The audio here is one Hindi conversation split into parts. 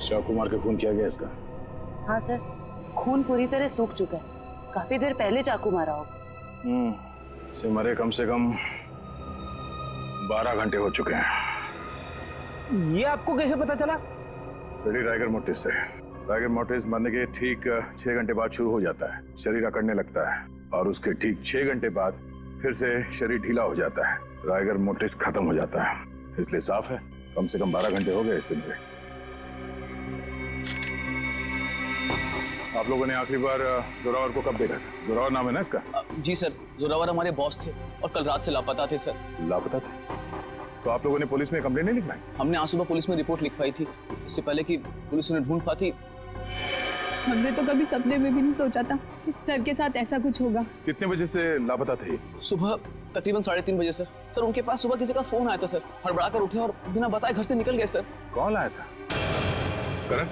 चाकू मार के खून किया गया इसका? हाँ सर, खून पूरी तरह सूख चुका है। काफी देर पहले चाकू मारा होगा। इसे मरे कम से कम 12 घंटे हो चुके हैं। ये आपको कैसे पता चला? फ्रेडी राइगर मोर्टिस से। राइगर मोर्टिस मरने के ठीक 6 घंटे बाद शुरू हो जाता है, शरीर अकड़ने लगता है और उसके ठीक 6 घंटे बाद फिर से शरीर ढीला हो जाता है। राइगर मोर्टिस खत्म हो जाता है, इसलिए साफ है कम से कम 12 घंटे हो गए इसे मरे। आप लोगों ने आखिरी बार जोरावर को कब देखा था? जोरावर नाम है ना इसका? जी सर, जोरावर हमारे बॉस थे और कल रात से लापता थे सर। लापता थे? तो आप लोगों ने पुलिस में कंप्लेंट नहीं लिखवाई? हमने आज सुबह पुलिस में रिपोर्ट लिखवाई थी, इससे पहले कि पुलिस उन्हें ढूंढ पाती। हमने तो कभी सपने में भी नहीं सोचा था कि सर के साथ ऐसा कुछ होगा। कितने बजे से लापता थे? सुबह तकरीबन 3:30 बजे सर। सर उनके पास सुबह किसी का फोन आया था सर, हड़बड़ा कर उठे और बिना बताए घर से निकल गए सर। कौन आया था? करण,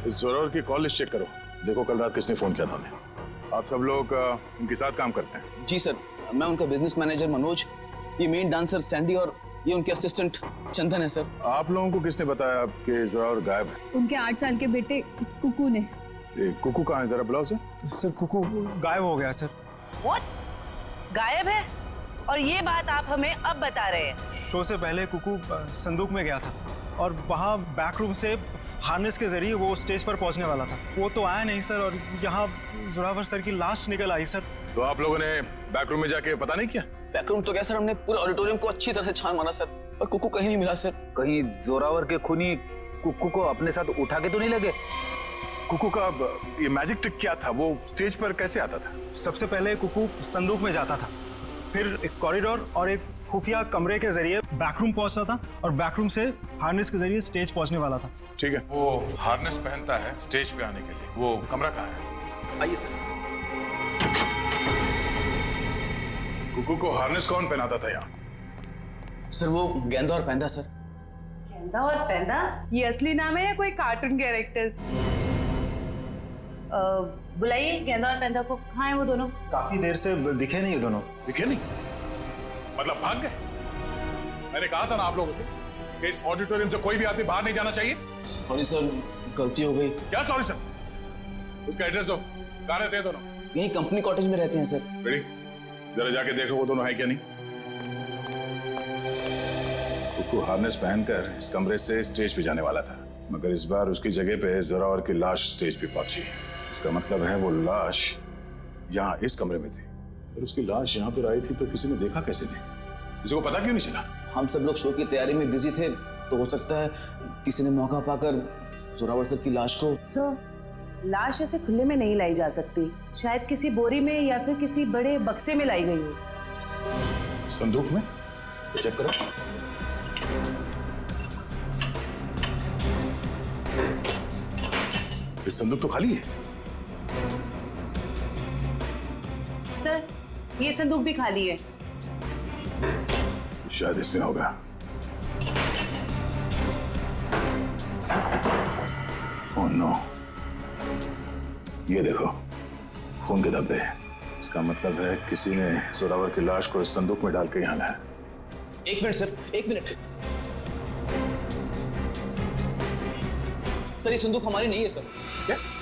इस जोरावर की कॉल लिस्ट चेक करो, देखो कल रात किसने फोन किया था हमें। आप सब लोग उनके साथ काम करते हैं? जी सर, मैं उनका बिजनेस मैनेजर मनोज, ये मेन डांसर सैंडी और ये उनके असिस्टेंट चंदन है सर। आप लोगों को किसने बताया कि जोरावर गायब है? उनके 8 साल के बेटे कुकू ने। कुकू कहाँ है, जरा बुलाओ उसे। सर कुकू गायब हो गया सर। What? गायब है? और ये बात आप हमें अब बता रहे हैं? शो से पहले कुकू संदूक में गया था और वहाँ बैक रूम से हार्नेस के जरिए वो स्टेज पर पहुंचने वाला था। वो तो आया नहीं सर और यहाँ जोरावर सर की लाश निकल आई सर। तो आप लोगों ने बैक रूम में जाके पता नहीं किया? बैक रूम तो क्या सर, हमने पूरे ऑडिटोरियम को अच्छी तरह से छान मारा सर, पर कुकू कहीं नहीं मिला सर। कहीं जोरावर के खूनी कुकू को अपने साथ उठा के तो नहीं लगे? कुकू का ये मैजिक ट्रिक क्या था? वो स्टेज पर कैसे आता था? सबसे पहले कुकू संदूक में जाता था, फिर एक कॉरिडोर और एक खुफिया कमरे के जरिए बैकरूम पहुंचता था और बैकरूम से हार्नेस के जरिए स्टेज पहुंचने वाला था। ठीक है। वो हार्नेस पहनता है स्टेज पे आने के लिए, वो कमरा कहाँ है? आइए सर। कुकू को हार्नेस कौन पहनाता था यहाँ? सर वो गेंदा और पैंदा सर। गेंदा और पैंदा? ये असली नाम है या कोई कार्टून कैरेक्टर्स? बुलाइए गेंदा और पैंदा को। कहाँ है वो दोनों? काफी देर से दिखे नहीं दोनों। दिखे नहीं? मतलब भाग गए? मैंने कहा था ना आप लोगों से कि इस ऑडिटोरियम से कोई भी आदमी बाहर नहीं जाना चाहिए। सॉरी सर, गलती हो गई। क्या सॉरी सर? उसका एड्रेस दो, कहाँ रहते हैं दोनों? यही कंपनी कॉटेज में रहते हैं सर। रेडी, जरा जाके देखो वो दोनों है क्या नहीं। कुकू हार्नेस पहनकर इस कमरे से स्टेज पे जाने वाला था, मगर इस बार उसकी जगह पे जोरावर की लाश स्टेज पे पहुंची। इसका मतलब है वो लाश यहाँ इस कमरे में थी और उसकी लाश यहाँ पर आई थी, तो किसी ने देखा कैसे नहीं? किसी को पता क्यों नहीं चला? हम सब लोग शो की तैयारी में बिजी थे, तो हो सकता है किसी ने मौका पाकर जोरावर सर की लाश को। सर, लाश ऐसे खुले में नहीं लाई जा सकती, शायद किसी बोरी में या फिर किसी बड़े बक्से में लाई गई हो। संदूक में? चेक करो। इस संदूक तो खाली है। सर, ये संदूक भी खाली है। शायद इसमें होगा। ओह नो, ये देखो खून के धब्बे। इसका मतलब है किसी ने जोरावर की लाश को इस संदूक में डाल के यहाँ लाया। 1 मिनट सर, 1 मिनट। सर ये संदूक हमारी नहीं है सर।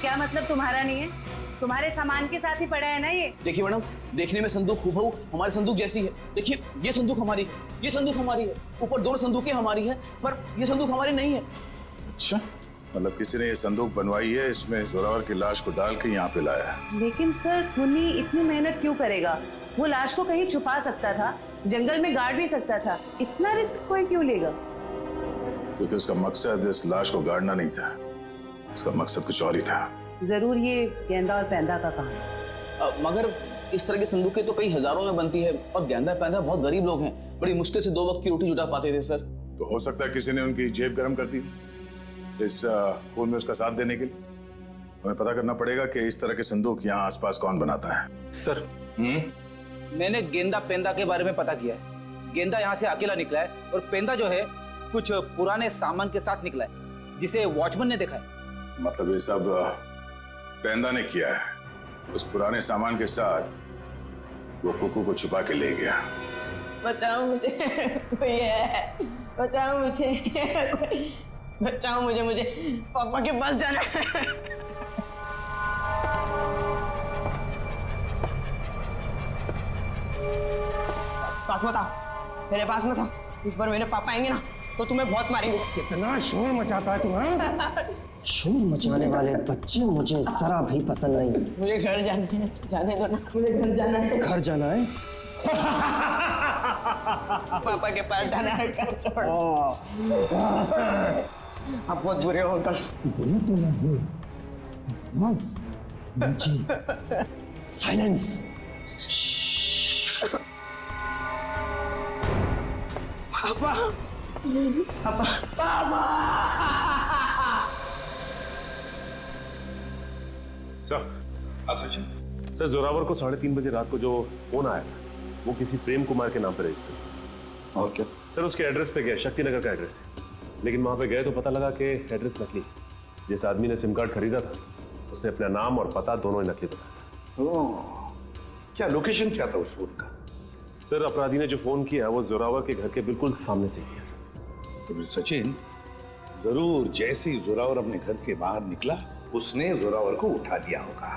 क्या मतलब तुम्हारा नहीं है? तुम्हारे सामान के साथ ही पड़ा है ना ये। देखिए मैडम, देखने में संदूक हूबहू हमारे संदूक जैसी है। देखिए ये संदूक हमारी, ये संदूक हमारी है, ऊपर दोनों संदूकें हमारी है, पर ये संदूक हमारी नहीं है। अच्छा, मतलब किसी ने ये संदूक बनवाई है, इसमें जोरावर की लाश को डाल के यहाँ पे लाया है। लेकिन सर, खूनी इतनी मेहनत क्यों करेगा? वो लाश को कहीं छुपा सकता था, जंगल में गाड़ भी सकता था, इतना रिस्क कोई क्यों लेगा? क्योंकि उसका मकसद इस लाश को गाड़ना नहीं था, उसका मकसद कुछ और ही था। जरूर ये गेंदा और पैंदा का काम है। मगर इस तरह की संदूकें तो कई हजारों में बनती है और गेंदा पैंदा बहुत गरीब लोग हैं, बड़ी मुश्किल से 2 वक्त की रोटी जुटा पाते थे सर। तो हो सकता है किसी ने उनकी जेब गर्म कर दी इस खून में उसका साथ देने के लिए। हमें पता करना पड़ेगा कि इस तरह के संदूक यहाँ आसपास कौन बनाता है। सर, मैंने गेंदा पेंदा के बारे में पता किया है। गेंदा यहाँ से अकेला निकला है और पेंदा जो है कुछ पुराने सामान के साथ निकला है, जिसे वॉचमैन ने देखा है। मतलब ये सब पेंदा ने किया है, उस पुराने सामान के साथ वो कुकू को छुपा के ले गया। बचाओ मुझे, कोई है, बचाओ मुझे, बचाओ मुझे, मुझे पापा के पास जाना है। पास मत आओ, मेरे पास मत आओ। इस बार मेरे पापा आएंगे ना तो तुम्हें बहुत मारेंगे। कितना शोर मचाता है तुम्हें? शोर मचाने वाले बच्चे मुझे जरा भी पसंद नहीं। मुझे घर जाना है, जाने दो ना, मुझे घर जाना है। घर जाना है? पापा के पास जाना है, घर छोड़। आप बहुत बुरे हो अंकल। बुरा तो मैं हूँ, बस मुझे साइलेंस। पापा, पापा, पापा। सर जोरावर को 3:30 बजे रात को जो फोन आया था वो किसी प्रेम कुमार के नाम पे रजिस्टर्ड था। और क्या? सर उसके एड्रेस पे गए, शक्तिनगर का एड्रेस है, लेकिन वहां पे गए तो पता लगा कि एड्रेस नकली है। जिस आदमी ने सिम कार्ड खरीदा था उसने अपना नाम और पता दोनों ही नकली बताया था। क्या लोकेशन क्या था उस फोन का? सर अपराधी ने जो फोन किया वो जोरावर के घर के बिल्कुल सामने से किया सर। तो फिर सचिन जरूर जैसे ही जोरावर अपने घर के बाहर निकला उसने जोरावर को उठा दिया होगा।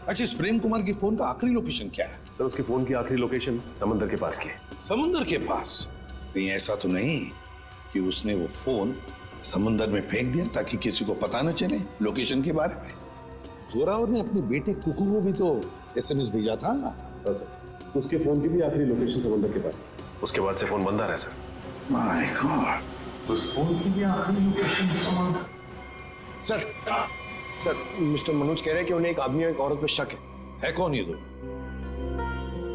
अच्छा, इस प्रेम कुमार की फोन का आखिरी लोकेशन क्या है? सर उसके फोन की आखिरी लोकेशन समंदर के पास की है। समुंदर के पास? कहीं ऐसा तो नहीं कि उसने वो फोन समुंदर में फेंक दिया ताकि किसी को पता न चले लोकेशन के बारे में? जोरावर ने अपने बेटे कुकू को भी तो SMS भेजा था। हाँ सर, उसके फोन की भी आखिरी लोकेशन समंदर के पास की। उसके बाद से फोन बंद आ रहा है सर। माय गॉड, उस फोन की भी आखिरी लोकेशन समंदर। सर, मिस्टर मनोज कह रहे हैं कि उन्हें एक आदमी और एक औरत पे शक है कौन ये दोनों?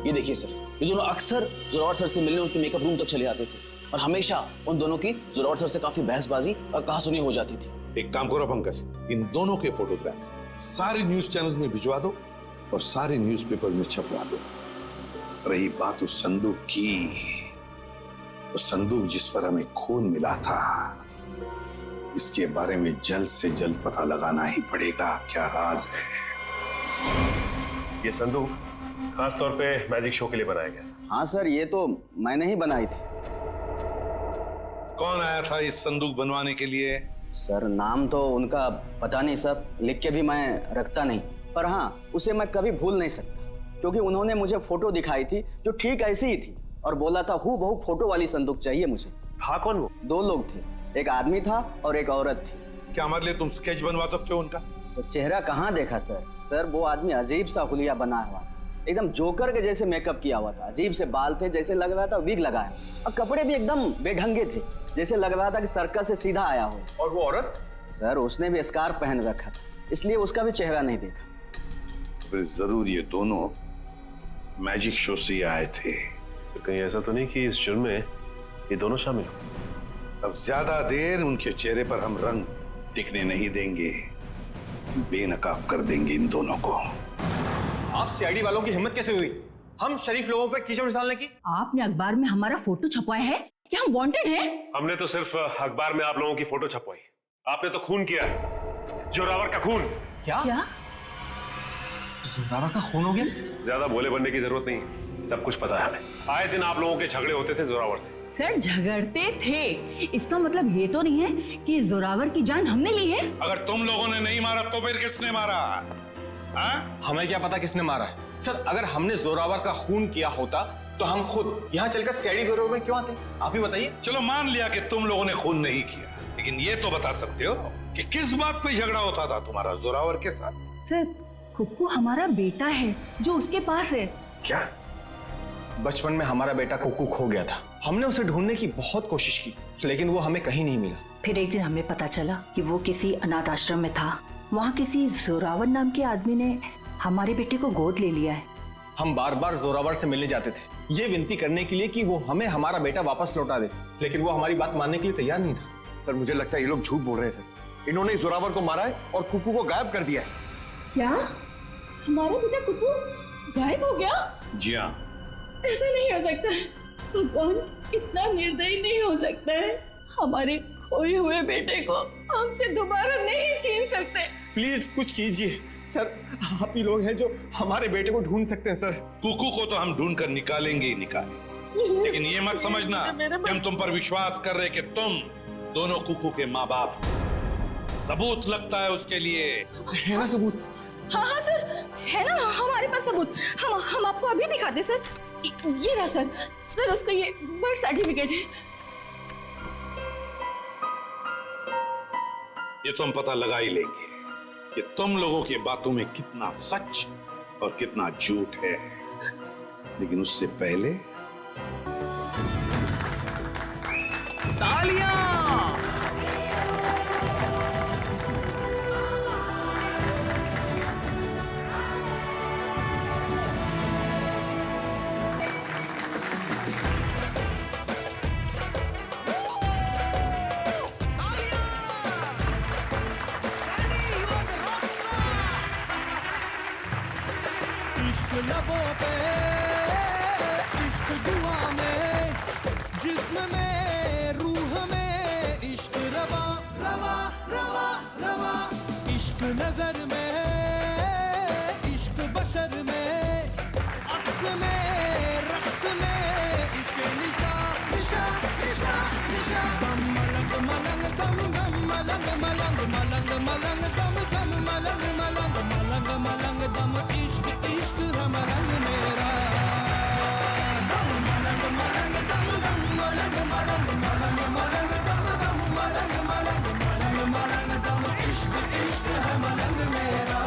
ये देखिए सर, ये दोनों अक्सर जोरावर सर से मिलने उनके मेकअप रूम तक चले आते थे और हमेशा उन दोनों की जोरावर सर से काफी बहसबाजी और कहासुनी हो जाती थी। एक काम करो पंकज, इन दोनों के फोटोग्राफ्स सारे न्यूज चैनल में भिजवा दो और सारे न्यूज़पेपर में छपवा दो। रही बात उस संदूक की, वो संदूक जिस पर हमें खून मिला था, इसके बारे में जल्द से जल्द पता लगाना ही पड़ेगा। क्या राज है? ये संदूक खास तौर पे मैजिक शो के लिए बनाया गया। हाँ सर, ये तो मैंने ही बनाई थी। कौन आया था इस संदूक बनवाने के लिए? सर नाम तो उनका पता नहीं सर, लिख के भी मैं रखता नहीं, पर हाँ उसे मैं कभी भूल नहीं सकता क्योंकि उन्होंने मुझे फोटो दिखाई थी जो ठीक ऐसी ही थी और बोला था हूबहू फोटो वाली संदूक चाहिए मुझे। था कौन वो? 2 लोग थे, एक आदमी था और एक औरत थी। क्या हमारे लिए तुम स्केच बनवा सकते हो उनका? सर चेहरा कहाँ देखा सर? सर वो आदमी अजीब सा हुलिया बना हुआ था, एकदम जोकर के जैसे मेकअप किया हुआ था। अजीब से बाल थे, जैसे लग रहा था विग लगाया, और कपड़े भी एकदम बेढंगे थे, जैसे लग रहा था कि सर्कस से सीधा आया हो। और वो औरत? सर उसने भी स्कार्फ पहन रखा था, इसलिए उसका भी चेहरा नहीं देखा। फिर जरूर ये दोनों मैजिक शो से आए थे। तो कहीं ऐसा तो नहीं कि इस जुर्म में ये दोनों शामिल हो? अब ज्यादा देर उनके चेहरे पर हम रंग टिकने नहीं देंगे, बेनकाब कर देंगे इन दोनों को। आप सीआईडी वालों की हिम्मत कैसे हुई हम शरीफ लोगों पर कीचड़ डालने की? आपने अखबार में हमारा फोटो छपवाया है कि हम वांटेड हैं? हमने तो सिर्फ अखबार में आप लोगों की फोटो छपवाई, आपने तो खून किया है, जोरावर का खून। क्या? जोरावर का खून हो गया? ज्यादा भोले बनने की जरूरत नहीं, सब कुछ पता है हमें। आए दिन आप लोगों के झगड़े होते थे जोरावर से। सर झगड़ते थे, इसका मतलब ये तो नहीं है कि जोरावर की जान हमने ली है। अगर तुम लोगों ने नहीं मारा तो फिर किसने मारा? हमें क्या पता किसने मारा है? सर अगर हमने जोरावर का खून किया होता तो हम खुद यहाँ चलकर सीआईडी ब्यूरो में क्यों आते? आप ही बताइए। चलो मान लिया कि तुम लोगों ने खून नहीं किया, लेकिन ये तो बता सकते हो कि किस बात पे झगड़ा होता था तुम्हारा जोरावर के साथ? सर कुक्कू हमारा बेटा है जो उसके पास है। क्या? बचपन में हमारा बेटा कुक्कू खो गया था, हमने उसे ढूंढने की बहुत कोशिश की लेकिन वो हमें कहीं नहीं मिला। फिर एक दिन हमें पता चला कि वो किसी अनाथ आश्रम में था। वहाँ किसी जोरावर नाम के आदमी ने हमारे बेटे को गोद ले लिया है। हम बार बार जोरावर से मिलने जाते थे, ये विनती करने के लिए कि वो हमें हमारा बेटा वापस लौटा दे, लेकिन वो हमारी बात मानने के लिए तैयार नहीं था। सर मुझे लगता है ये लोग झूठ बोल रहे हैं सर। इन्होंने जोरावर को मारा है और कुक्कू को गायब कर दिया है। क्या हमारा बेटा कुक्कू गायब हो गया? जी हाँ। ऐसा नहीं हो सकता, भगवान इतना निर्दयी नहीं हो सकता है। हमारे खोए हुए बेटे को हमसे दोबारा नहीं छीन सकते। प्लीज कुछ कीजिए सर, आप ही लोग हैं जो हमारे बेटे को ढूंढ सकते हैं सर। कुकू को तो हम ढूंढ कर निकालेंगे ही निकालेंगे, लेकिन ये मत समझना कि हम तुम पर विश्वास कर रहे कि तुम दोनों कुकू के माँ बाप सबूत लगता है उसके लिए। है ना सबूत? हाँ हाँ सर, है ना हमारे पास सबूत। हम आपको अभी दिखाते सर। ये रहा सर, सर उसका ये बर्थ सर्टिफिकेट है। ये तो हम पता लगा ही लेंगे कि तुम लोगों की बातों में कितना सच और कितना झूठ है, लेकिन उससे पहले तालियां! इश्क लबों पे, इश्क दुआ में, जिस्म में, रूह में, इश्क रवा रवा रवा रवा, इश्क नजर में, इश्क बशर में, अक्स में, रक्स में, इश्क निशा निशा निशा निशा, दम मलंग मलंग दम दम मलंग मलंग मलंग मलंग दम दम मलंग मलंग मलंग मलंग दम, इश्क इश्क है मलंग मेरा। दम मलंग मलंग दम दम मलंग मलंग मलंग मलंग दम दम मलंग मलंग मलंग मलंग दम, इश्क इश्क है मलंग मेरा।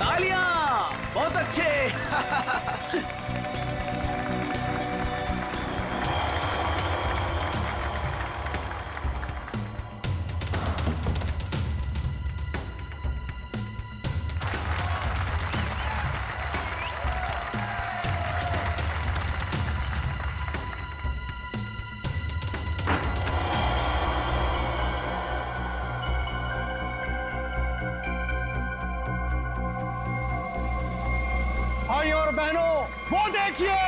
तालियां! बहुत अच्छे। भाई और बहनों, वो देखिए।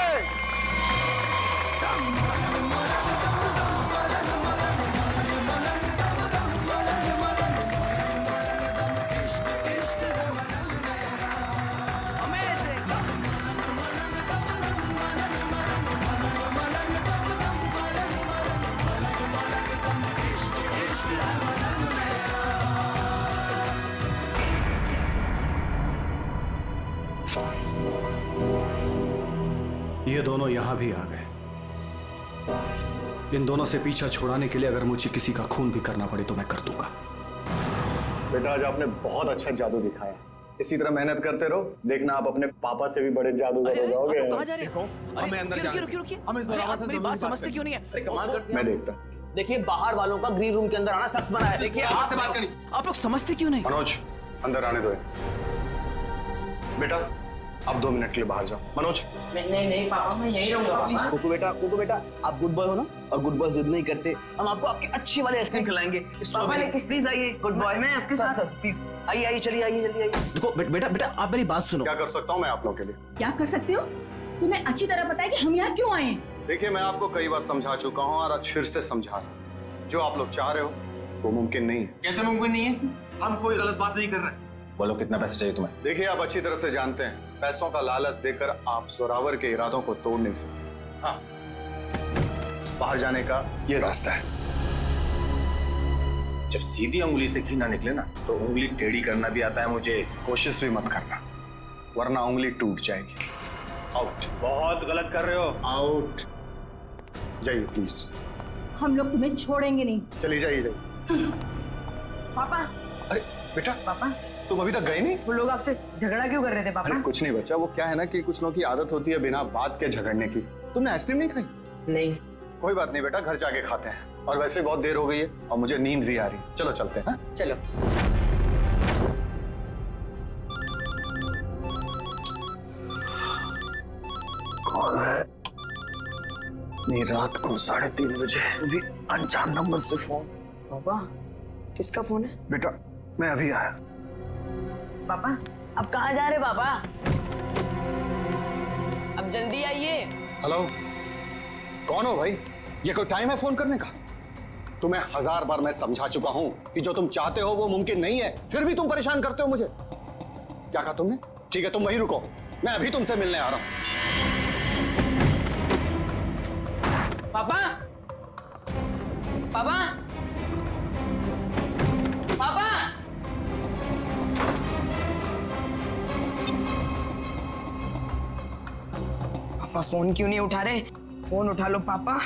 ये दोनों यहां भी आ गए। इन दोनों से पीछा छुड़ाने के लिए अगर मुझे किसी का खून भी करना पड़े तो मैं कर दूंगा। बेटा, आज आपने बहुत अच्छा जादू दिखाया। इसी तरह मेहनत करते रहो, देखना आप अपने पापा से भी बड़े जादूगर हो जाओगे। कहाँ जा रहे हो? हमें अंदर रुकिए। मेरी बात समझते क्यों नहीं है? मैं देखता। देखिए, बाहर वालों का ग्रीन रूम के अंदर आना सख्त मना है। देखिए, आपसे बात करनी। आप लोग समझते क्यों नहीं? मनोज, अंदर आने दो। बेटा, आप 2 मिनट के लिए बाहर जाओ। मनोज। नहीं पापा, मैं यहीं रहूंगा। कुकू बेटा, आप गुड बॉय हो ना, और गुड बॉय जिद नहीं करते। हम आपको आपके अच्छी वाले आइसक्रीम खिलाएंगे। पापा लेके प्लीज आइए। गुड बॉय, मैं आपके साथ प्लीज आइए, चलिए आइए, जल्दी आइए। देखो बेटा, आप मेरी बात सुनो। क्या कर सकता हूँ मैं आप लोगों के लिए? क्या कर सकते हो? तुम्हें अच्छी तरह पता है कि हम यहाँ क्यों आए हैं। देखिए, मैं आपको कई बार समझा चुका हूँ और आज फिर से समझा रहा हूँ। जो आप लोग चाह रहे हो वो मुमकिन नहीं है। कैसे मुमकिन नहीं है? हम कोई गलत बात नहीं कर रहे। बोलो, कितना पैसे चाहिए तुम्हें? देखिए, आप अच्छी तरह से जानते हैं, पैसों का लालच देकर आप जोरावर के इरादों को तोड़ नहीं सकते। हाँ, बाहर जाने का ये रास्ता है। जब सीधी उंगली से घी ना निकले ना, तो उंगली टेढ़ी करना भी आता है मुझे। कोशिश भी मत करना, वरना उंगली टूट जाएगी। आउट। बहुत गलत कर रहे हो। आउट। जाइए प्लीज। हम लोग तुम्हें छोड़ेंगे नहीं। चलिए जाइए। पापा। अरे बेटा, पापा तुम अभी तक गए नहीं? वो लोग आपसे झगड़ा क्यों कर रहे थे पापा? अरे कुछ नहीं बच्चा, वो क्या है ना कि कुछ लोगों की आदत होती है बिना बात के झगड़ने की। तुमने आइसक्रीम नहीं खाई? नहीं। कोई बात नहीं बेटा, घर जाके खाते हैं। और वैसे बहुत देर हो गई है और मुझे नींद भी आ रही है। चलो चलते हैं। चलो। इतनी रात को 3:30 बजे भी अनजान नंबर से फोन। पापा किसका फोन है? बेटा मैं अभी आया। पापा अब कहाँ जा रहे पापा? अब जल्दी आइए। हेलो, कौन हो भाई? ये कोई टाइम है फोन करने का? तुम्हें 1000 बार मैं समझा चुका हूं कि जो तुम चाहते हो वो मुमकिन नहीं है, फिर भी तुम परेशान करते हो मुझे। क्या कहा तुमने? ठीक है तुम वहीं रुको, मैं अभी तुमसे मिलने आ रहा हूं। पापा पापा पापा पापा फोन क्यों नहीं उठा रहे? फोन उठा लो पापा।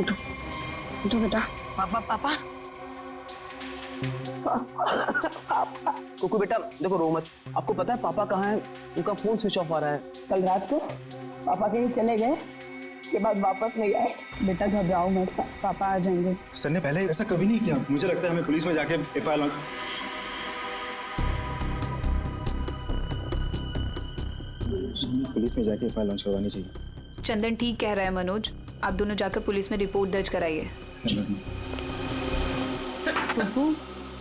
उठो उठो बेटा। पापा पापा कुकू बेटा देखो रो मत। आपको पता है पापा कहाँ है? उनका फोन स्विच ऑफ आ रहा है। कल रात को पापा कहीं चले गए, उसके बाद वापस नहीं आए। बेटा घबराओ मत, पापा आ जाएंगे। सर ने पहले ऐसा कभी नहीं किया। मुझे लगता है हमें पुलिस में जाके FIR लॉन्च करवानी चाहिए। चंदन ठीक कह रहा है मनोज, आप दोनों जाकर पुलिस में रिपोर्ट दर्ज कराइए। पप्पू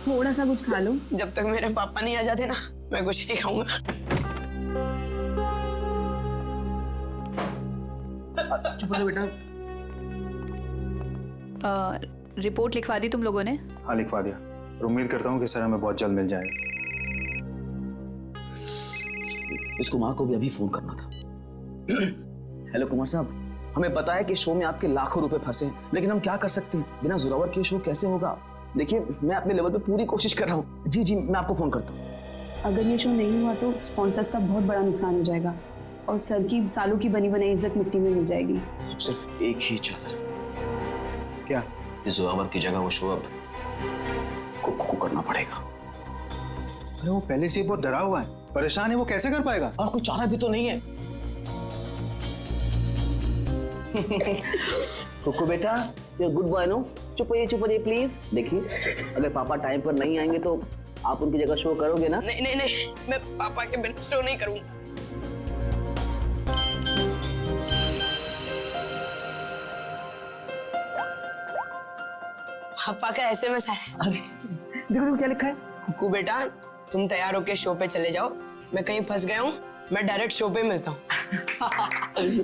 थोड़ा सा कुछ खा लो। जब तक मेरे पापा नहीं आ जाते ना मैं कुछ नहीं खाऊंगा। चुप रहो बेटा। रिपोर्ट लिखवा दी तुम लोगों ने? हाँ लिखवा दिया और उम्मीद करता हूँ कि सर हमें बहुत जल्द मिल जाएगा। इस कुमार को भी अभी फोन करना था। हेलो कुमार साहब, हमें पता है कि शो में आपके लाखों रुपए फंसे हैं, लेकिन हम क्या कर सकते हैं? बिना जोरावर के शो कैसे होगा? देखिए मैं अपने लेवल पे पूरी कोशिश कर रहा हूँ। जी जी मैं आपको फोन करता हूँ। अगर ये शो नहीं हुआ तो स्पॉन्सर्स का बहुत बड़ा नुकसान हो जाएगा और सर की सालों की बनी बनाई इज्जत मिट्टी में मिल जाएगी। सिर्फ एक ही चाल। क्या? इस जोरावर की जगह वो शो अब कुकू को करना पड़ेगा। अरे वो पहले से बहुत डरा हुआ है, परेशान है, वो कैसे कर पाएगा? और कोई चारा भी तो नहीं है। कुकू बेटा ये गुड बॉय नो, चुप होइए प्लीज। देखिए अगर पापा टाइम पर नहीं आएंगे तो आप उनकी जगह शो करोगे ना? नहीं नहीं नहीं, मैं पापा के बिना शो नहीं करूंगा। पापा का SMS है। अरे देखो देखो क्या लिखा है। कुकू बेटा तुम तैयार होके शो पे चले जाओ, मैं कहीं फंस गया हूँ, मैं डायरेक्ट शो पे मिलता हूँ।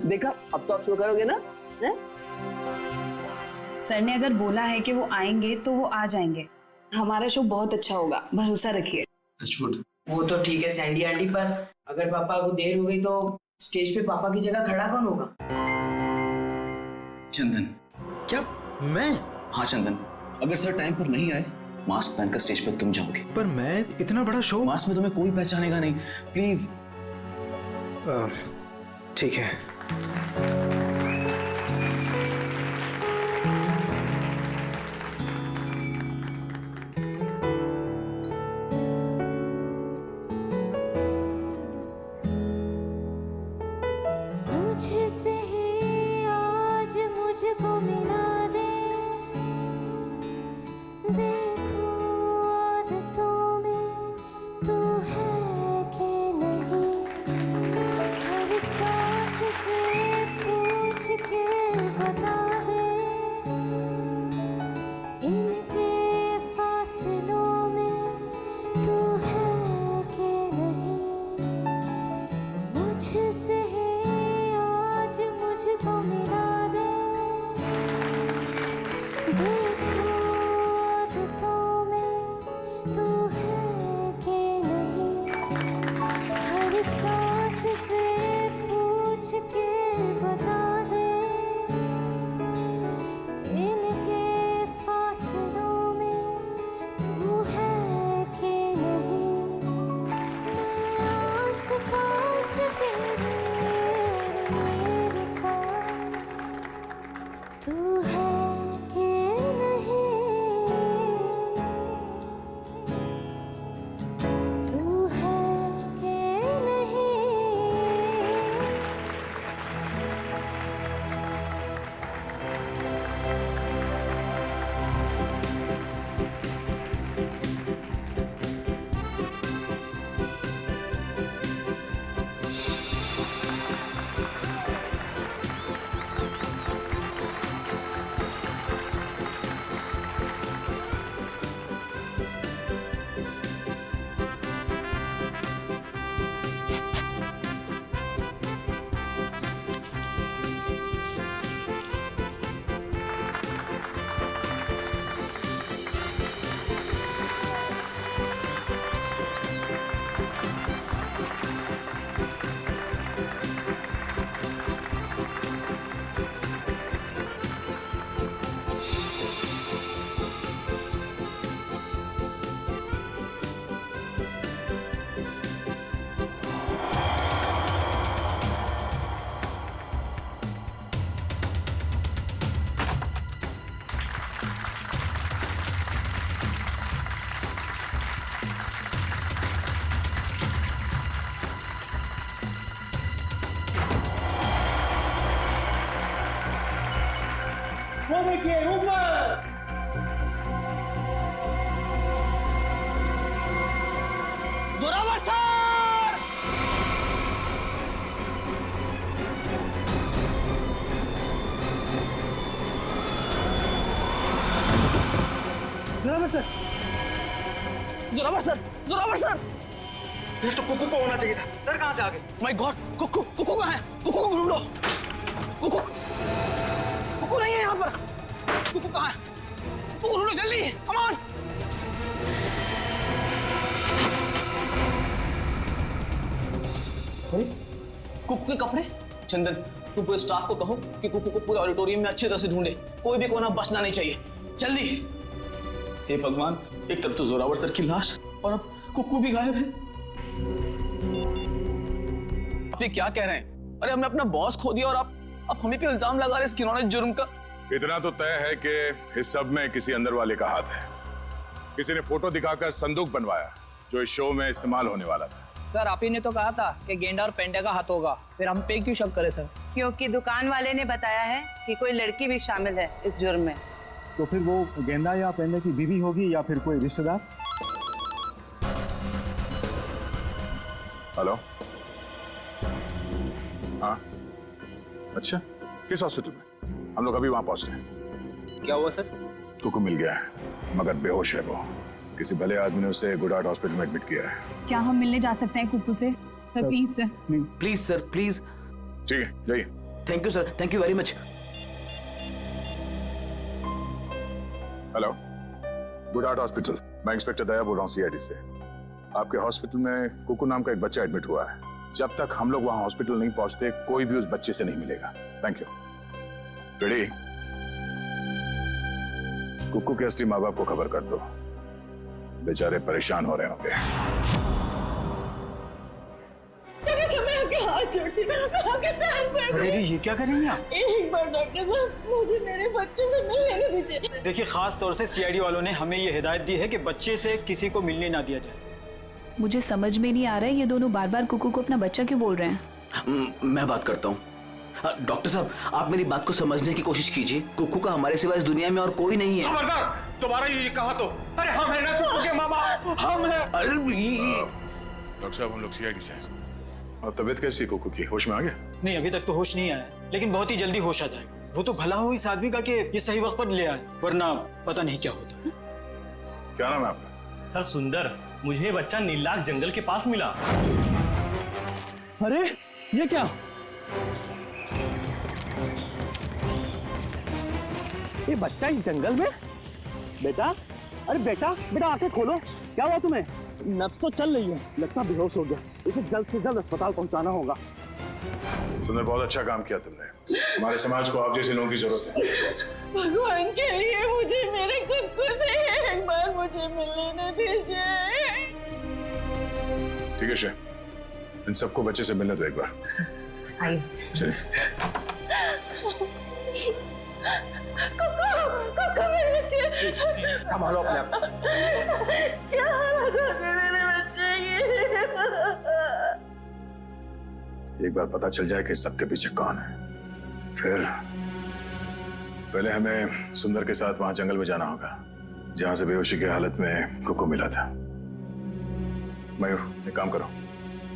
देखा अब तो आप शो करोगे ना? है? सर ने अगर बोला है कि वो आएंगे तो वो आ जाएंगे। हमारा शो बहुत अच्छा होगा, भरोसा रखिए। वो तो ठीक है सैंडी आंटी, पर अगर पापा को देर हो गई तो स्टेज पे पापा की जगह खड़ा कौन होगा? चंदन। क्या? मैं? हाँ चंदन, अगर सर टाइम पर नहीं आए मास्क पहनकर स्टेज पर तुम जाओगे। पर मैं इतना बड़ा शो। मास्क में तुम्हें कोई पहचानेगा नहीं, प्लीज। ठीक है। तुझसे ही आज मुझको मिला दे, देखो आदतों में तू है कि नहीं, हर सांस से देखिए ऊपर। Zorawar sir! Zorawar sir, Zorawar sir! Zorawar sir! ये तो कुकू को होना चाहिए था। सर कहाँ से आ गए? माय गॉड, कुकू कुकू कहाँ है? कुकू को ढूंढो। कुकू कुकू नहीं है यहाँ पर। कुकू कहाँ है? कुकू ढूंढो जल्दी, कम ऑन। कुकू के कपड़े? चंदन, तू पूरे स्टाफ को कहो कि कुकू को पूरे ऑडिटोरियम में अच्छी तरह से ढूंढे। कोई भी कोना बचना नहीं चाहिए। जल्दी। हे भगवान, एक तरफ तो जोरावर सर की लाश और अब कुकू भी गायब है। आप ये क्या कह रहे हैं? अरे हमने अपना बॉस खो दिया और आप हमें पे इल्जाम लगा रहे हैं इस किन्होंने जुर्म का। इतना तो तय है कि इस सब में किसी अंदर वाले का हाथ है। किसी ने फोटो दिखाकर संदूक बनवाया जो इस शो में इस्तेमाल होने वाला था। सर आप ही ने तो कहा था कि गेंडा और पेंडा का हाथ होगा, फिर हम पे क्यों शक करें सर? क्योंकि दुकान वाले ने बताया है कि कोई लड़की भी शामिल है इस जुर्म में। तो फिर वो गेंदा या पेंडा की बीवी होगी या फिर कोई रिश्तेदार? हेलो, हाँ, अच्छा, किस हॉस्पिटल में? हम लोग अभी वहां पहुंच रहे हैं। क्या हुआ सर? कुकू मिल गया है, मगर बेहोश है वो। किसी भले आदमी ने उसे गुड हार्ट हॉस्पिटल में एडमिट किया है। क्या हम मिलने जा सकते हैं कुकू से? Sir please sir. Please sir, please. ठीक है, जाइए। Thank you sir, thank you very much. Hello, good heart hospital, मैं इंस्पेक्टर दया बोल रहा हूँ सीआईडी से। आपके हॉस्पिटल में कुकू नाम का एक बच्चा एडमिट हुआ है। जब तक हम लोग वहां हॉस्पिटल नहीं पहुंचते कोई भी उस बच्चे से नहीं मिलेगा। Thank you. रेडी? कुकू के असली माँ बाप को खबर कर दो, बेचारे परेशान हो रहे होंगे। मैं आपके हाथ जोड़ती हूँ, आपके पैर पड़ती हूँ। ये क्या कर रही हैं आप? एक बार डॉक्टर साहब मुझे मेरे बच्चे से मिलने दीजिए। देखिए, खास तौर से सीआईडी वालों ने हमें ये हिदायत दी है कि बच्चे से किसी को मिलने ना दिया जाए। मुझे समझ में नहीं आ रहा है ये दोनों बार बार कुकू को अपना बच्चा क्यों बोल रहे हैं। मैं बात करता हूँ। डॉक्टर साहब, आप मेरी बात को समझने की कोशिश कीजिए। कुकू का हमारे सिवा इस दुनिया में और कोई नहीं है। खबरदार, तुम्हारा ये कहा तो। अरे हम है ना कुकू के माँ बाप, हम है। अरे डॉक्टर साहब, हम लोग सीआईडी से हैं। और तबीयत कैसी कुकू की? होश में आ गया? नहीं, अभी तक तो होश नहीं आया, लेकिन बहुत ही जल्दी होश आ जाएगा। वो तो भला हो इस आदमी का कि ये सही वक्त पर ले आए, वरना पता नहीं क्या होता। क्या नाम है आपका? सर सुंदर, मुझे ये बच्चा नीलाख जंगल के पास मिला। अरे ये क्या? ये बच्चा इस जंगल में? बेटा, अरे बेटा बेटा आंखें खोलो, क्या हुआ तुम्हें? नब्ज तो चल रही है, लगता बेहोश हो गया। इसे जल्द से जल्द अस्पताल पहुंचाना होगा। सुंदर, बहुत अच्छा काम किया तुमने। हमारे समाज को आप जैसे लोगों की जरूरत है। भगवान के लिए मुझे मेरे कुकू से एक बार मुझे मिलने दीजिए। ठीक है शे, इन सबको बच्चे से मिलने दो एक बार। आइए। कुकू, कुकू मेरे बच्चे। संभालो अपने आप। क्या हालत हो गई मेरे बच्चे की? एक बार पता चल जाए कि सबके पीछे कौन है, फिर पहले हमें सुंदर के साथ वहां जंगल में जाना होगा जहां से बेहोशी की हालत में कुकू मिला था। मयूर, एक काम करो,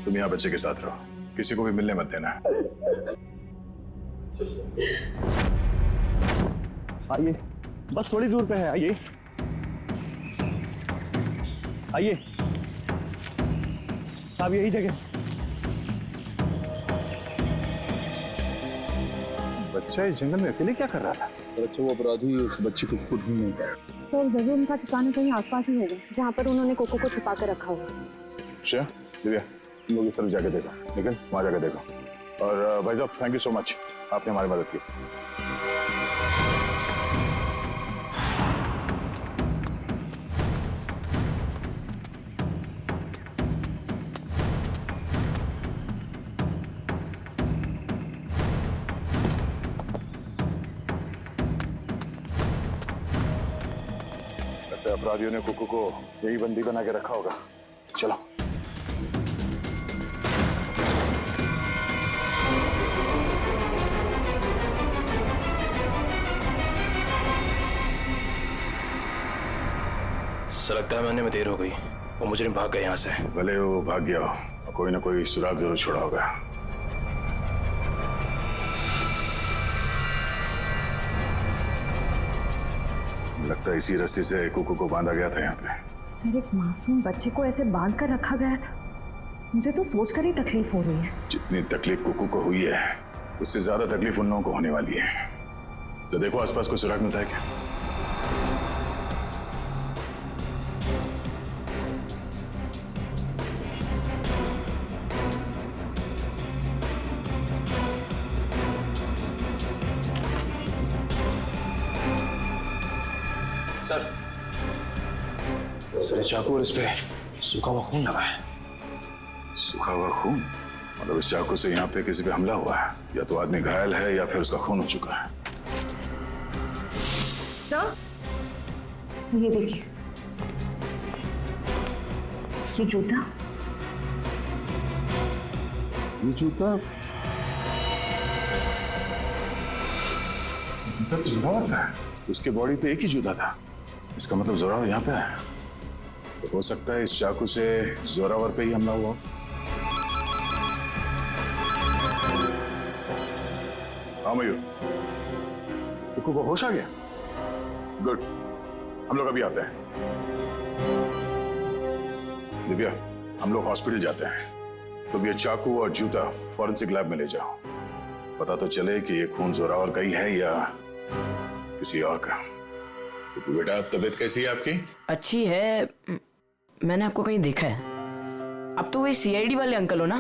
तुम यहाँ बच्चे के साथ रहो, किसी को भी मिलने मत देना। आइए, बस थोड़ी दूर पे है, आइए आइए। साहब यही जगह। बच्चा इस जंगल में अकेले क्या कर रहा था? अच्छा, वो अपराधी उस बच्चे को खुद नहीं मिल पाया। सर जरूर उनका ठिकाना कहीं आसपास ही होगा जहाँ पर उन्होंने कोको को छुपा कर रखा होगा। अच्छा दिव्या, तुम लोग इस तरफ जाके देखो, लेकिन वहां जाके देखो। और भाई साहब, थैंक यू सो मच, आपने हमारी मदद की। अपराधियों ने कुकू को यही बंदी बना के रखा होगा। चलो। सर लगता है मैंने में देर हो गई, वो मुजरिम भाग गए यहाँ से। भले वो भाग गया हो, कोई ना कोई सुराग जरूर छोड़ा होगा। लगता है इसी रस्सी से कुकू को बांधा गया था यहाँ पे। सर एक मासूम बच्चे को ऐसे बांध कर रखा गया था, मुझे तो सोचकर ही तकलीफ हो रही है। जितनी तकलीफ कुकू को हुई है उससे ज्यादा तकलीफ उन लोगों को होने वाली है। तो देखो आसपास कोई सुराग मिलता है क्या? सर चाकू और इस पे सूखा हुआ खून लगा है। सूखा हुआ खून? मतलब इस चाकू से यहाँ पे किसी पे हमला हुआ है, या तो आदमी घायल है या फिर उसका खून हो चुका है। सर ये देखिए, ये जूता, जूता तो जोरावर का है। उसके बॉडी पे एक ही जूता था, इसका मतलब जोरावर यहाँ पे है। तो हो सकता है इस चाकू से जोरावर पे ही हमला हुआ। हाँ मयूर, कुकू को होश आ गया? गुड, हम लोग अभी आते हैं। दिव्या, हम लोग हॉस्पिटल जाते हैं। तुम ये चाकू और जूता फॉरेंसिक लैब में ले जाओ, पता तो चले कि ये खून जोरावर का ही है या किसी और का। तो बेटा तबीयत कैसी है आपकी? अच्छी है, मैंने आपको कहीं देखा है। अब तो वही सीआईडी वाले अंकल हो ना,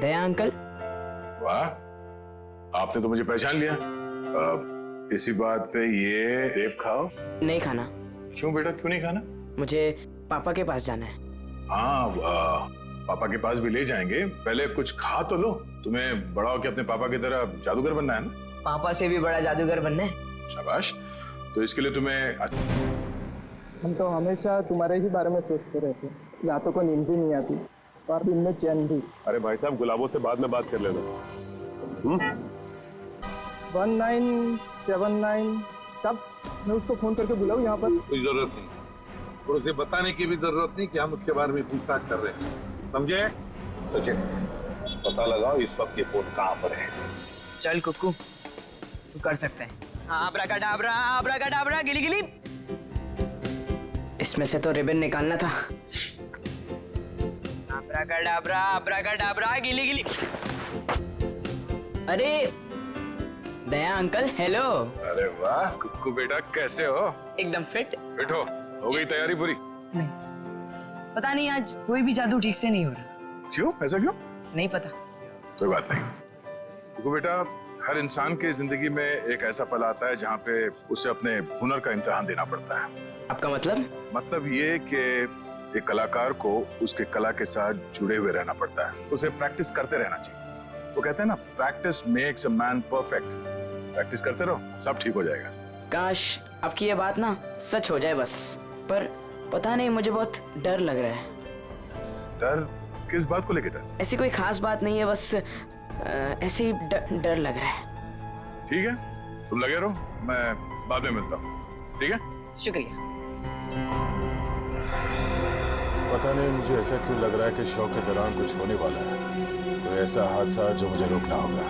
दया अंकल? वाह, आपने तो मुझे पहचान लिया। इसी बात पे ये सेब खाओ। नहीं खाना। क्यों बेटा, क्यों नहीं खाना? मुझे पापा के पास जाना है। हाँ, पापा के पास भी ले जाएंगे, पहले कुछ खा तो लो। तुम्हें बड़ा होकर अपने पापा की तरह जादूगर बनना है ना? पापा से भी बड़ा जादूगर बनना है। शाबाश। तो इसके लिए तुम्हें हम तो हमेशा तुम्हारे ही बारे में सोचते रहते हैं, रातों को नींद भी नहीं आती और दिन में चैन भी। अरे भाई साहब, गुलाबों से बाद में बात कर लेना। 1979 सब, मैं उसको फोन करके बुलाऊं यहाँ पर? कोई जरूरत नहीं, और उसे बताने की भी जरूरत नहीं कि हम उसके बारे में पूछताछ कर रहे हैं, समझे? सचिन, पता लगाओ इस वक्त ये फोन कहाँ पर है। चल कुक्कू, तू कर सकते हैं। आब्राकाडाब्रा, आब्राकाडाब्रा, गिली गिली। इसमें से तो रिबन निकालना था। आब्राकाडाब्रा, आब्राकाडाब्रा, गिली गिली। अरे दया अंकल, हेलो। अरे वाह कुक्कू बेटा, कैसे हो? एकदम फिट। फिट हो गई तैयारी पूरी? नहीं, पता नहीं आज कोई भी जादू ठीक से नहीं हो रहा। क्यों, ऐसा क्यों? नहीं पता। कोई बात नहीं कुक्कू बेटा, हर इंसान की जिंदगी में एक ऐसा पल आता है जहाँ पे उसे अपने हुनर का इम्तिहान देना पड़ता है। आपका मतलब? मतलब ये कि एक कलाकार को उसके कला के साथ जुड़े हुए रहना पड़ता है, उसे प्रैक्टिस करते रहना चाहिए। वो कहते हैं ना, practice makes a man perfect. Practice करते रहो, सब ठीक हो जाएगा। काश आपकी ये बात ना सच हो जाए बस, पर पता नहीं, मुझे बहुत डर लग रहा है। डर? किस बात को लेकर डर? ऐसी कोई खास बात नहीं है, बस ऐसे ही डर लग रहा है। ठीक है, तुम लगे रहो, मैं बाद में मिलता हूँ। ठीक है, शुक्रिया। पता नहीं मुझे ऐसा क्यों लग रहा है कि शो के दौरान कुछ होने वाला है, कोई ऐसा हादसा जो मुझे रोकना होगा।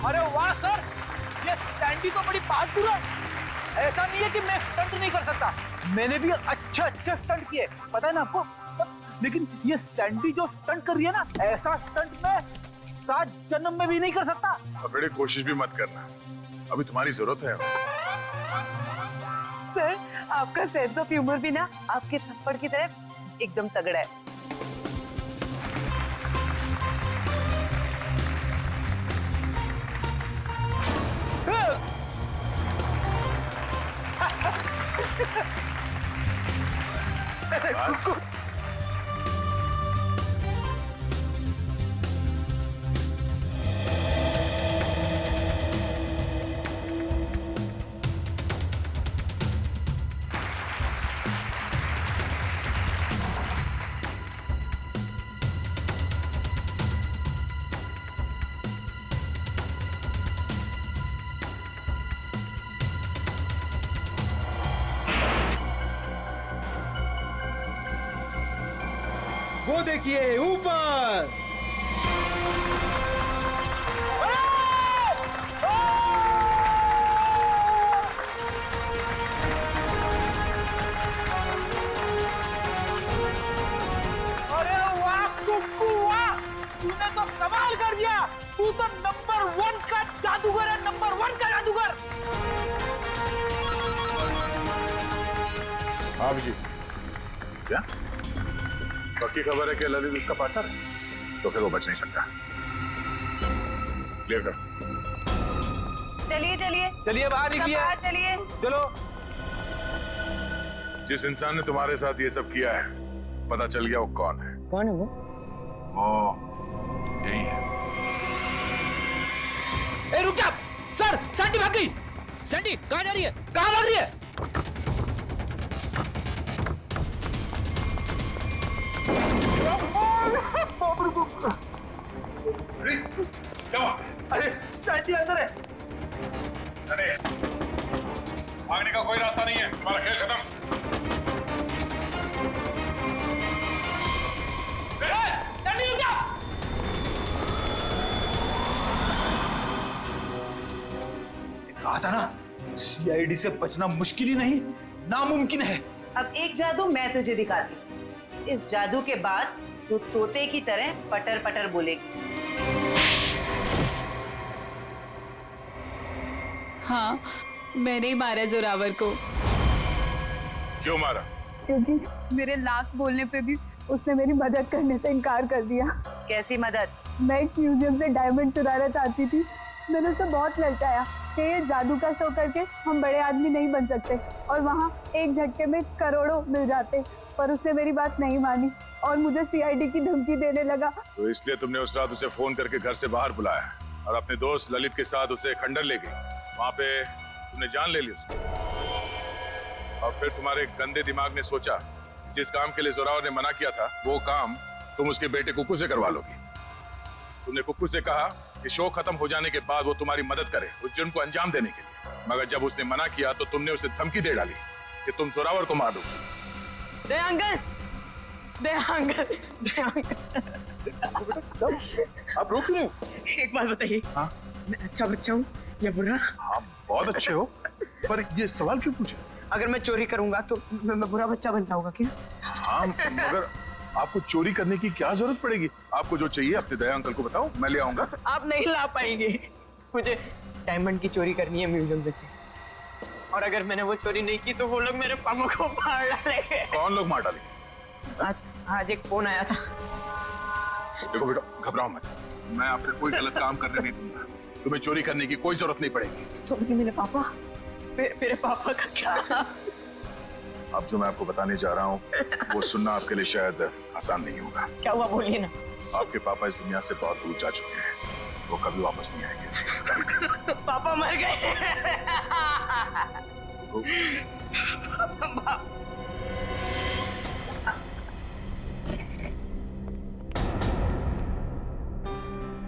अरे वाह सर, ये सैंडी तो बड़ी बहादुर है। ऐसा नहीं है कि मैं स्टंट नहीं कर सकता, मैंने भी अच्छे अच्छे स्टंट किए, पता है ना आपको। लेकिन ये सैंडी जो स्टंट कर रही है ना, ऐसा स्टंट मैं 7 जन्म में भी नहीं कर सकता। अब बड़ी कोशिश भी मत करना, अभी तुम्हारी जरूरत है। सर, आपका सेंस ऑफ ह्यूमर भी ना आपके थप्पड़ की तरह एकदम तगड़ा है। कुकू वो देखिए ऊपर। अरे वाह कुकू वाह, तूने तो कमाल कर दिया। तू तो नंबर 1 का जादूगर है, नंबर 1 का जादूगर। आप जी क्या पक्की खबर है कि ललित उसका पार्टनर है? तो फिर वो बच नहीं सकता। क्लियर कर। चलिए चलिए चलिए बाहर निकलिए, बाहर चलिए। चलो। जिस इंसान ने तुम्हारे साथ ये सब किया है पता चल गया वो कौन है? कौन है वो? यही है। ए रुक जा सर, सैंडी भाग गई। सैंडी कहाँ जा रही है? कहाँ भाग रही है? अरे सैंडी अंदर है। अरे भागने का कोई रास्ता नहीं है, तुम्हारा खेल खत्म। सैंडी रुक जा। कहा था ना, सीआईडी से बचना मुश्किल ही नहीं नामुमकिन है। अब एक जादू मैं तुझे दिखाती। इस जादू के बाद तू तोते की तरह पटर पटर बोलेगी। हाँ, मैंने ही मारा जोरावर को। क्यों मारा? क्योंकि मेरे लास्ट बोलने पे भी उसने मेरी मदद करने से इनकार कर दिया। कैसी मदद? मैं एक म्यूजियम से डायमंड चुराना चाहती थी। मैंने उसे बहुत ललचाया कि ये जादू का शो करके हम बड़े आदमी नहीं बन सकते और वहाँ एक झटके में करोड़ों मिल जाते, पर उसने मेरी बात नहीं मानी और मुझे सीआईडी की धमकी देने लगा। तो इसलिए तुमने उस रात उसे फोन करके घर से बाहर बुलाया और अपने दोस्त ललित के साथ उसे खंडर ले गई। वहां पे तुमने जान ले ली उसकी और फिर तुम्हारे गंदे दिमाग ने सोचा जिस काम के लिए जोरावर ने मना किया था वो काम तुम उसके बेटे कुकू से करवा लोगी। तुमने कुकू से कहा कि शो खत्म हो जाने के बाद वो तुम्हारी मदद करे उस जुर्म को अंजाम देने के लिए, मगर जब उसने मना किया तो तुमने उसे धमकी दे डाली कि तुम जोरावर को मार दोगी। दे अंकल, दे अंकल, दे अंकल। आप रोक रहे हो? एक बात बताइए, हाँ? मैं अच्छा बच्चा हूँ या बुरा? हाँ बहुत अच्छे हो, पर ये सवाल क्यों पूछे? अगर मैं चोरी करूंगा तो मैं बुरा बच्चा बन जाऊंगा क्या? हाँ, मगर आपको चोरी करने की क्या जरूरत पड़ेगी? आपको जो चाहिए अपने दया अंकल को बताओ, मैं ले आऊंगा। आप नहीं ला पाएंगे। मुझे डायमंड की चोरी करनी है म्यूजियम में से, और अगर मैंने वो चोरी नहीं की तो वो लोग मेरे पापा को मार डालेंगे। कौन लोग मार डालेंगे? आज एक फोन आया था। देखो बेटा, घबराओ मत, मैं आपको कोई गलत काम करने नहीं दूंगा। तुम्हें चोरी करने की कोई जरूरत नहीं पड़ेगी। तो मेरे पापा, मेरे पापा का क्या? अब जो मैं आपको बताने जा रहा हूँ वो सुनना आपके लिए शायद आसान नहीं होगा। क्या हुआ बोलिए ना। आपके पापा इस दुनिया से बहुत दूर जा चुके हैं, वो कभी वापस नहीं आएंगे। पापा मर गए।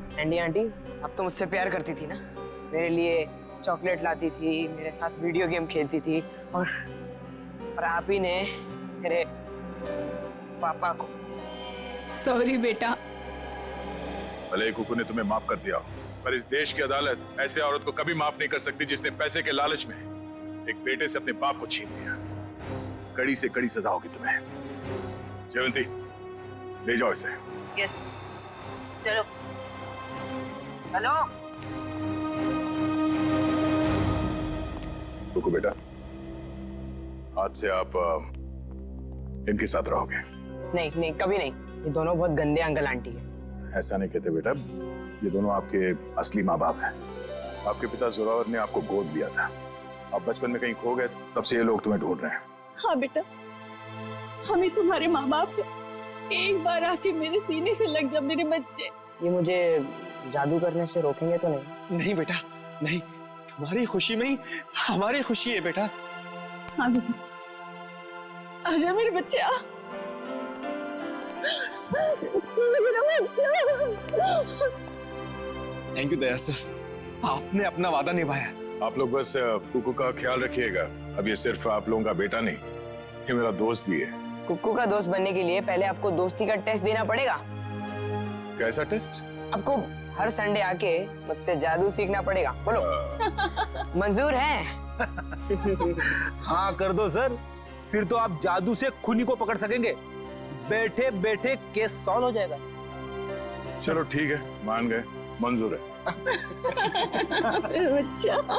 सैंडी आंटी, अब तो मुझसे प्यार करती थी ना, मेरे लिए चॉकलेट लाती थी, मेरे साथ वीडियो गेम खेलती थी, और आप ही ने मेरे पापा को। सॉरी बेटा। भले ही कुकू ने तुम्हें माफ कर दिया हो, पर इस देश की अदालत ऐसे औरत को कभी माफ नहीं कर सकती जिसने पैसे के लालच में एक बेटे से अपने बाप को छीन लिया। कड़ी से कड़ी सजा होगी तुम्हें। जयवंती, ले जाओ इसे। यस, चलो चलो। कुकू बेटा, आज से आप इनके साथ रहोगे। नहीं नहीं, कभी नहीं। ये दोनों बहुत गंदे अंकल आंटी है। ऐसा नहीं कहते बेटा, ये दोनों आपके असली माँ बाप हैं। आपके पिता जोरावर ने आपको गोद लिया था आप बचपन में कहीं खो गए, तब से ये लोग तुम्हें ढूंढ रहे हैं। हाँ बेटा, हमें तुम्हारे माँ बाप है। एक बार आके मेरे सीने से लग जा मेरे बच्चे। ये मुझे जादू करने से रोकेंगे तो नहीं? नहीं बेटा, नहीं, तुम्हारी खुशी में ही हमारी खुशी है बेटा। हाँ बेटा, आजा मेरे बच्चे, आ। थैंक यू दया सर, आपने अपना वादा निभाया। आप लोग बस कुकू का ख्याल रखिएगा। अब ये सिर्फ आप लोगों का बेटा नहीं, ये मेरा दोस्त भी है। कुक्कू का दोस्त बनने के लिए पहले आपको दोस्ती का टेस्ट देना पड़ेगा। कैसा टेस्ट? आपको हर संडे आके मुझसे जादू सीखना पड़ेगा। बोलो, मंजूर है? हाँ कर दो सर, फिर तो आप जादू से खूनी को पकड़ सकेंगे। बैठे बैठे केस सॉल्व हो जाएगा। चलो ठीक है, मान गए, मंजूर है। बच्चा।